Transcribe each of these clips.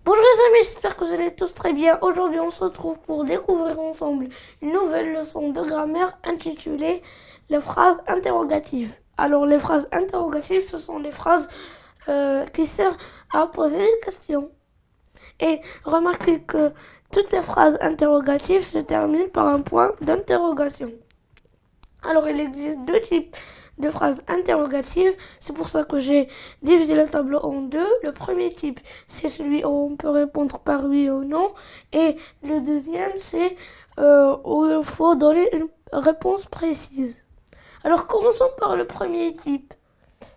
Bonjour les amis, j'espère que vous allez tous très bien. Aujourd'hui, on se retrouve pour découvrir ensemble une nouvelle leçon de grammaire intitulée les phrases interrogatives. Alors, les phrases interrogatives, ce sont les phrases qui servent à poser des questions. Et remarquez que toutes les phrases interrogatives se terminent par un point d'interrogation. Alors, il existe deux types de phrases interrogatives. C'est pour ça que j'ai divisé le tableau en deux. Le premier type, c'est celui où on peut répondre par oui ou non. Et le deuxième, c'est où il faut donner une réponse précise. Alors, commençons par le premier type.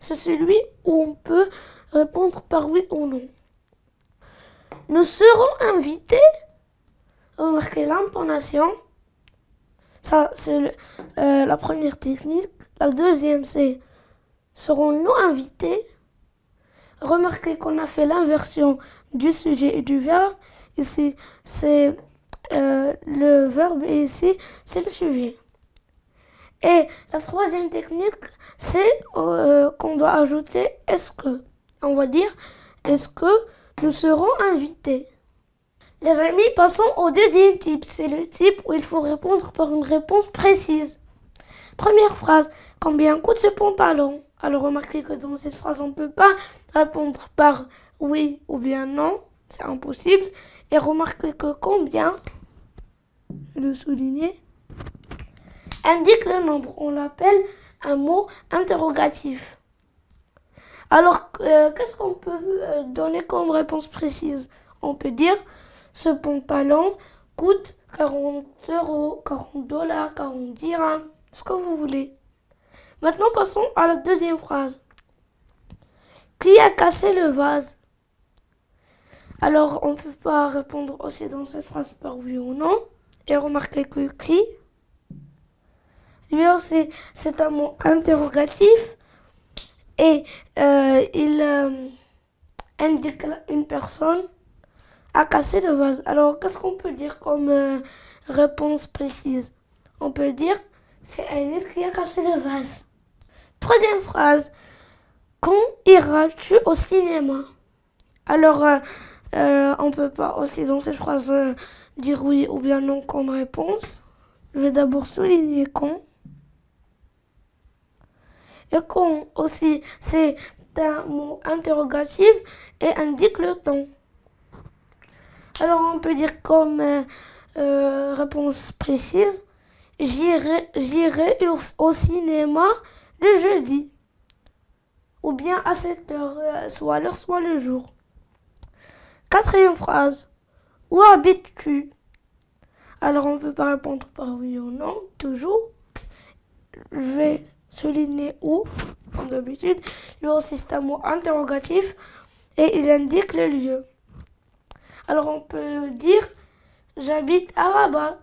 C'est celui où on peut répondre par oui ou non. Nous serons invités. Remarquez l'intonation. Ça, c'est la première technique. La deuxième, c'est serons-nous invités? Remarquez qu'on a fait l'inversion du sujet et du verbe. Ici, c'est le verbe et ici, c'est le sujet. Et la troisième technique, c'est qu'on doit ajouter est-ce que. On va dire est-ce que nous serons invités? Les amis, passons au deuxième type. C'est le type où il faut répondre par une réponse précise. Première phrase. Combien coûte ce pantalon? Alors remarquez que dans cette phrase, on ne peut pas répondre par oui ou bien non. C'est impossible. Et remarquez que combien, je vais le souligner, indique le nombre. On l'appelle un mot interrogatif. Alors, qu'est-ce qu'on peut donner comme réponse précise? On peut dire ce pantalon coûte 40 euros, 40 dollars, 40 dirhams, ce que vous voulez. Maintenant, passons à la deuxième phrase. Qui a cassé le vase? Alors, on ne peut pas répondre aussi dans cette phrase par oui ou non. Et remarquez que qui, lui aussi, c'est un mot interrogatif. Et il indique une personne a cassé le vase. Alors, qu'est-ce qu'on peut dire comme réponse précise? On peut dire c'est Aïnès qui a cassé le vase. Troisième phrase. Quand iras-tu au cinéma? Alors, on ne peut pas aussi dans cette phrase dire oui ou bien non comme réponse. Je vais d'abord souligner quand. Et quand aussi, c'est un mot interrogatif et indique le temps. Alors, on peut dire comme réponse précise, j'irai au cinéma le jeudi. Ou bien à cette heure, soit l'heure, soit le jour. Quatrième phrase, où habites-tu? Alors, on ne peut pas répondre par oui ou non, toujours. Je vais souligner où, comme d'habitude. Lui aussi, c'est un mot interrogatif et il indique le lieu. Alors, on peut dire j'habite à Rabat,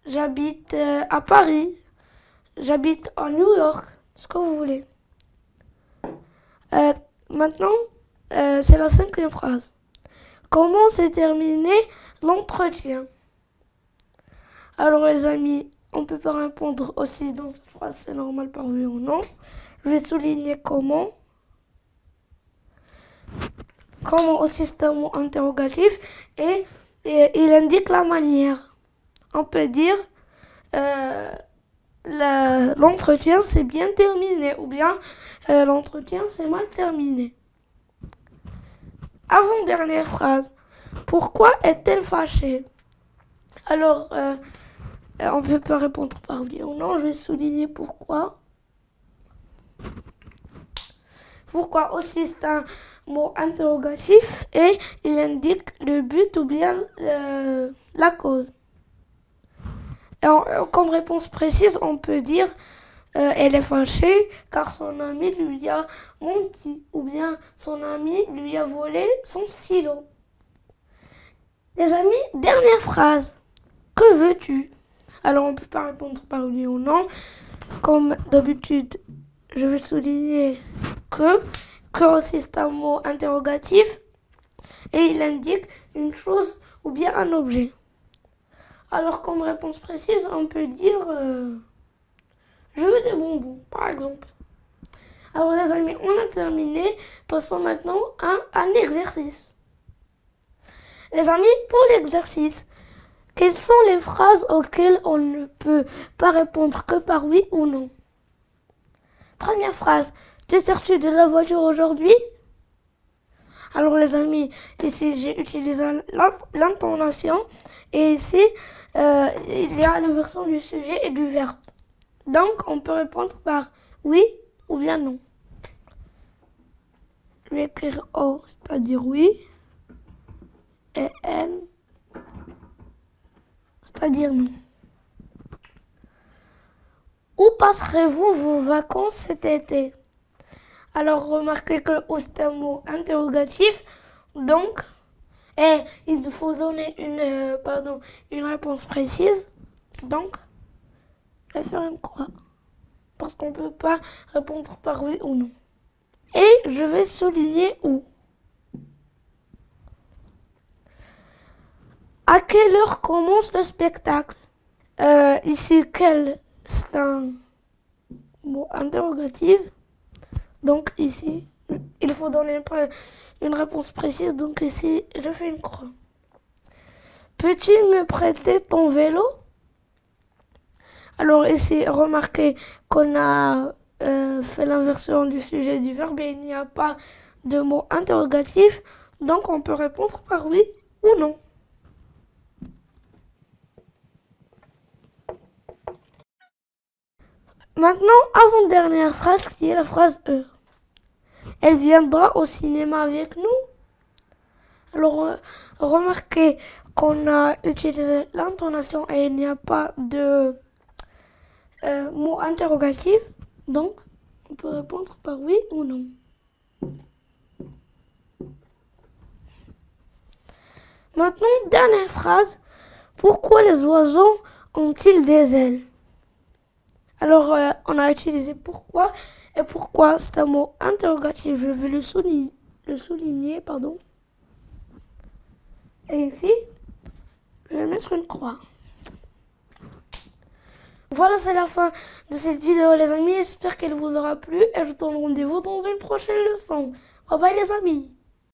j'habite à Paris, j'habite à New York, ce que vous voulez. Maintenant, c'est la cinquième phrase. Comment s'est terminé l'entretien? Alors, les amis, on ne peut pas répondre aussi dans cette phrase, c'est normal par oui ou non. Je vais souligner comment. Comment aussi c'est un mot interrogatif et il indique la manière. On peut dire l'entretien c'est bien terminé ou bien l'entretien c'est mal terminé. Avant-dernière phrase. Pourquoi est-elle fâchée? Alors, on ne peut pas répondre par oui ou non. Je vais souligner pourquoi. Pourquoi aussi c'est un mot interrogatif et il indique le but ou bien la cause. Et comme réponse précise, on peut dire elle est fâchée car son ami lui a menti ou bien son ami lui a volé son stylo. Les amis, dernière phrase. Que veux-tu? Alors on ne peut pas répondre par oui ou non. Comme d'habitude, je vais souligner que aussi c'est un mot interrogatif et il indique une chose ou bien un objet. Alors comme réponse précise, on peut dire je veux des bonbons, par exemple. Alors les amis, on a terminé. Passons maintenant à un exercice. Les amis, pour l'exercice, quelles sont les phrases auxquelles on ne peut pas répondre que par oui ou non? Première phrase, te sers-tu de la voiture aujourd'hui? Alors les amis, ici j'ai utilisé l'intonation et ici il y a l'inversion du sujet et du verbe. Donc on peut répondre par oui ou bien non. Je vais écrire O, c'est-à-dire oui, et N, c'est-à-dire non. Où passerez-vous vos vacances cet été? Alors remarquez que où c'est un mot interrogatif, donc il faut donner une réponse précise. Donc je vais faire une croix parce qu'on ne peut pas répondre par oui ou non. Et je vais souligner où. À quelle heure commence le spectacle? Ici, quel, c'est un mot interrogatif. Donc ici, il faut donner une réponse précise. Donc ici, je fais une croix. Peux-tu me prêter ton vélo? Alors ici, remarquez qu'on a fait l'inversion du sujet du verbe et il n'y a pas de mot interrogatif. Donc on peut répondre par oui ou non. Maintenant, avant-dernière phrase qui est la phrase E. Elle viendra au cinéma avec nous? Alors, remarquez qu'on a utilisé l'intonation et il n'y a pas de mot interrogatif. Donc, on peut répondre par oui ou non. Maintenant, dernière phrase. Pourquoi les oiseaux ont-ils des ailes? Alors, on a utilisé pourquoi. Et pourquoi, c'est un mot interrogatif. Je vais le souligner, pardon. Et ici, je vais mettre une croix. Voilà, c'est la fin de cette vidéo, les amis. J'espère qu'elle vous aura plu. Et je vous donne rendez-vous dans une prochaine leçon. Bye bye, les amis.